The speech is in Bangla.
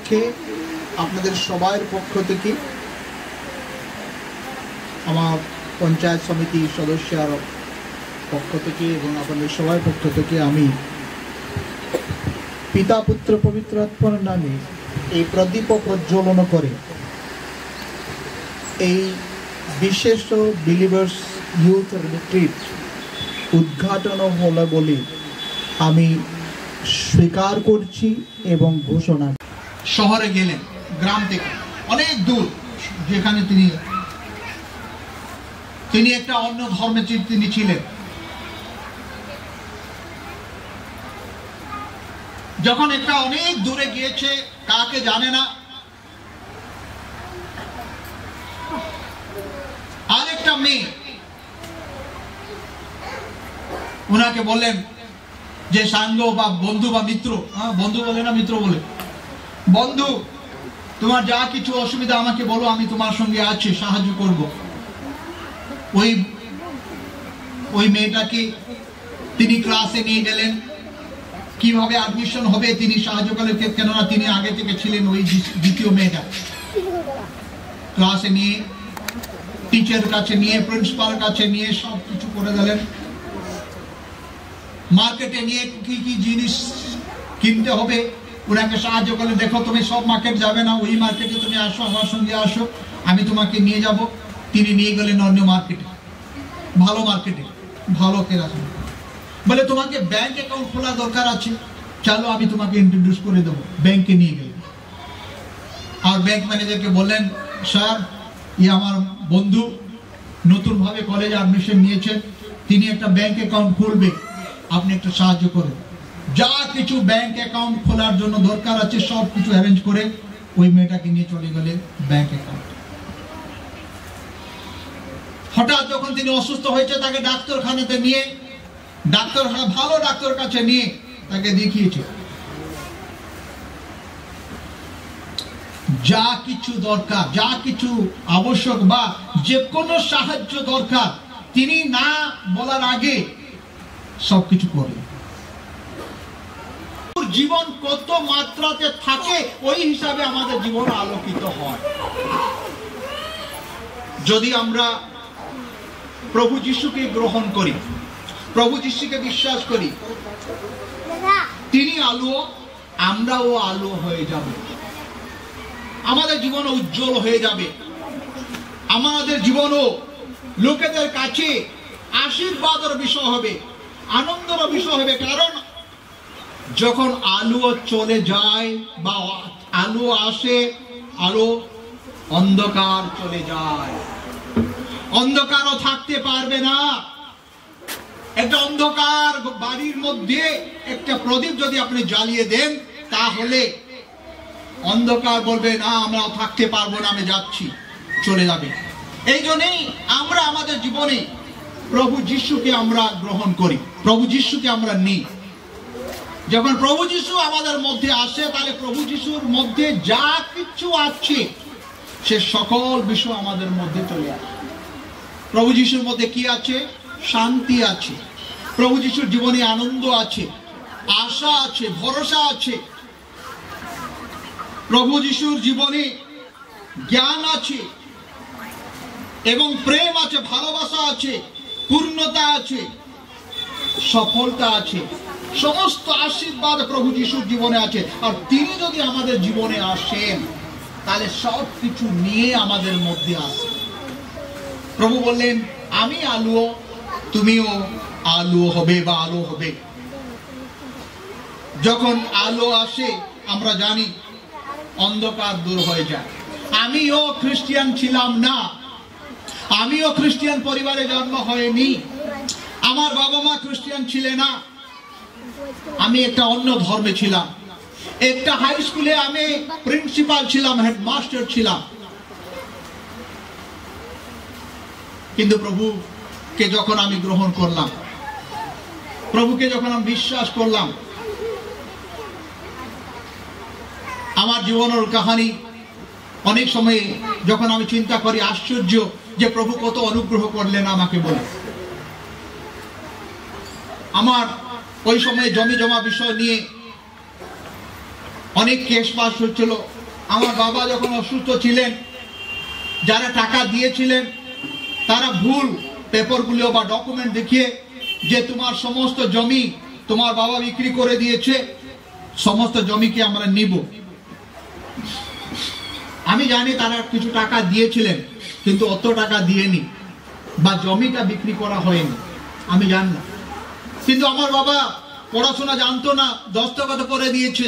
উপলক্ষে আপনাদের সবার পক্ষ থেকে, আমার পঞ্চায়েত সমিতির সদস্যর পক্ষ থেকে এবং আপনাদের সবার পক্ষ থেকে আমি পিতা পুত্র পবিত্র আত্মার নামে এই প্রদীপ প্রজ্বলন করে এই বিশেষ বিলিভার্স ইউথ রিট্রিট উদ্ঘাটন হলো বলে আমি স্বীকার করছি এবং ঘোষণা। শহরে গেলেন, গ্রাম থেকে অনেক দূর, যেখানে তিনি একটা অন্য ধর্মে তিনি ছিলেন। যখন একটা অনেক দূরে গিয়েছে, কাকে জানে না, আরেকটা মেয়ে ওনাকে বললেন যে সাঙ্গ বা বন্ধু বা মিত্র, বন্ধু বলে না মিত্র বলে, বন্ধু তোমার যা কিছু অসুবিধা আমাকে বলো, আমি তোমার সঙ্গে আছি, সাহায্য করব। ওই মেয়েটাকে তিনি ক্লাসে নিয়ে গেলেন, কিভাবে অ্যাডমিশন হবে তিনি সাহায্য করলেন, কেননা তিনি আগে থেকে ছিলেন ওই দ্বিতীয় মেয়েটা। ক্লাসে নিয়ে, টিচার কাছে নিয়ে, প্রিন্সিপাল কাছে নিয়ে সব কিছু করে দিলেন। মার্কেটে নিয়ে কি কি জিনিস কিনতে হবে ওনাকে সাহায্য করলেন। দেখো তুমি সব মার্কেট যাবে না, ওই মার্কেটে তুমি আসো, আমার সঙ্গে আসো, আমি তোমাকে নিয়ে যাব। তিনি নিয়ে গেলেন অন্য মার্কেটে, ভালো মার্কেটে, ভালো কেরাসন। বলে তোমাকে ব্যাংক অ্যাকাউন্ট খোলা দরকার আছে, চলো আমি তোমাকে ইন্ট্রোডিউস করে দেবো। ব্যাংকে নিয়ে গেলেন আর ব্যাংক ম্যানেজারকে বললেন, স্যার ইয়ে আমার বন্ধু নতুন ভাবে কলেজে অ্যাডমিশন নিয়েছেন, তিনি একটা ব্যাংক অ্যাকাউন্ট খুলবে, আপনি একটু সাহায্য করেন। যা কিছু ব্যাংক অ্যাকাউন্ট খোলার জন্য দরকার আছে সব কিছু অ্যারেঞ্জ করে ওই মেয়েটাকে নিয়ে চলে গেলেন ব্যাংক অ্যাকাউন্ট। হঠাৎ যখন তিনি অসুস্থ হয়েছে, তাকে ডাক্তারখানাতে নিয়ে, ডাক্তারখানা ভালো ডাক্তার কাছে নিয়ে তাকে দেখিয়েছে। যা কিছু দরকার, যা কিছু আবশ্যক বা যে কোনো সাহায্য দরকার তিনি না বলার আগে সবকিছু করে। জীবন কত মাত্রাতে থাকে ওই হিসাবে আমাদের জীবন আলোকিত হয়। যদি আমরা প্রভু যিশুকে গ্রহণ করি, প্রভু যিশুকে বিশ্বাস করি, তিনি আলো, আমরাও আলো হয়ে যাব। আমাদের জীবন উজ্জ্বল হয়ে যাবে, আমাদের জীবনও লোকেদের কাছে আশীর্বাদের বিষয় হবে, আনন্দের বিষয় হবে। কারণ যখন আলো চলে যায় বা আলো আসে, আলো অন্ধকার চলে যায়, অন্ধকারও থাকতে পারবে না। একটা অন্ধকার বাড়ির মধ্যে একটা প্রদীপ যদি আপনি জ্বালিয়ে দেন, তাহলে অন্ধকার বলবে না আমরা থাকতে পারবো না, আমি যাচ্ছি, চলে যাবে। এই জন্যই আমরা আমাদের জীবনে প্রভু যিশুকে আমরা গ্রহণ করি, প্রভু যিশুকে আমরা নিই। যখন প্রভু যিশু আমাদের মধ্যে আসে, তাহলে প্রভু যিশুর মধ্যে যা কিছু আছে সে সকল বিষয় আমাদের মধ্যে চলে আসে। প্রভু যিশুর মধ্যে কি আছে? শান্তি আছে। প্রভু যিশুর জীবনে আনন্দ আছে, আশা আছে, ভরসা আছে। প্রভু যিশুর জীবনে জ্ঞান আছে এবং প্রেম আছে, ভালোবাসা আছে, পূর্ণতা আছে, সফলতা আছে। সমস্ত আশীর্বাদ প্রভু যিশুর জীবনে আছে। আর তিনি যদি আমাদের জীবনে আসেন, তাহলে সব কিছু নিয়ে আমাদের মধ্যে আসে। প্রভু বললেন, আমি আলো, তুমিও আলো হবে বা আলো হবে। যখন আলো আসে আমরা জানি অন্ধকার দূর হয়ে যায়। আমিও খ্রিস্টান ছিলাম না, আমিও খ্রিস্টান পরিবারে জন্ম হয়নি, আমার বাবা মা খ্রিস্টান ছিলেন না, আমি একটা অন্য ধর্মে ছিলাম। একটা হাই স্কুলে আমি প্রিন্সিপাল ছিলাম, হেডমাস্টার ছিলাম। কিন্তু প্রভুকে যখন আমি গ্রহণ করলাম, প্রভুকে যখন আমি বিশ্বাস করলাম, আমার জীবনের কাহিনী অনেক সময় যখন আমি চিন্তা করি, আশ্চর্য যে প্রভু কত অনুগ্রহ করলেন আমাকে বলে। আমার ওই সময় জমি জমা বিষয় নিয়ে অনেক কেস পাস হচ্ছিল। আমার বাবা যখন অসুস্থ ছিলেন, যারা টাকা দিয়েছিলেন তারা ভুল পেপারগুলো বা ডকুমেন্ট দেখিয়ে যে তোমার সমস্ত জমি তোমার বাবা বিক্রি করে দিয়েছে, সমস্ত জমিকে আমরা নিব। আমি জানি তারা কিছু টাকা দিয়েছিলেন, কিন্তু অত টাকা দিয়েনি বা জমিটা বিক্রি করা হয়নি, আমি জানি না। কিন্তু আমার বাবা পড়াশোনা জানতো না, দস্তখত করে দিয়েছে।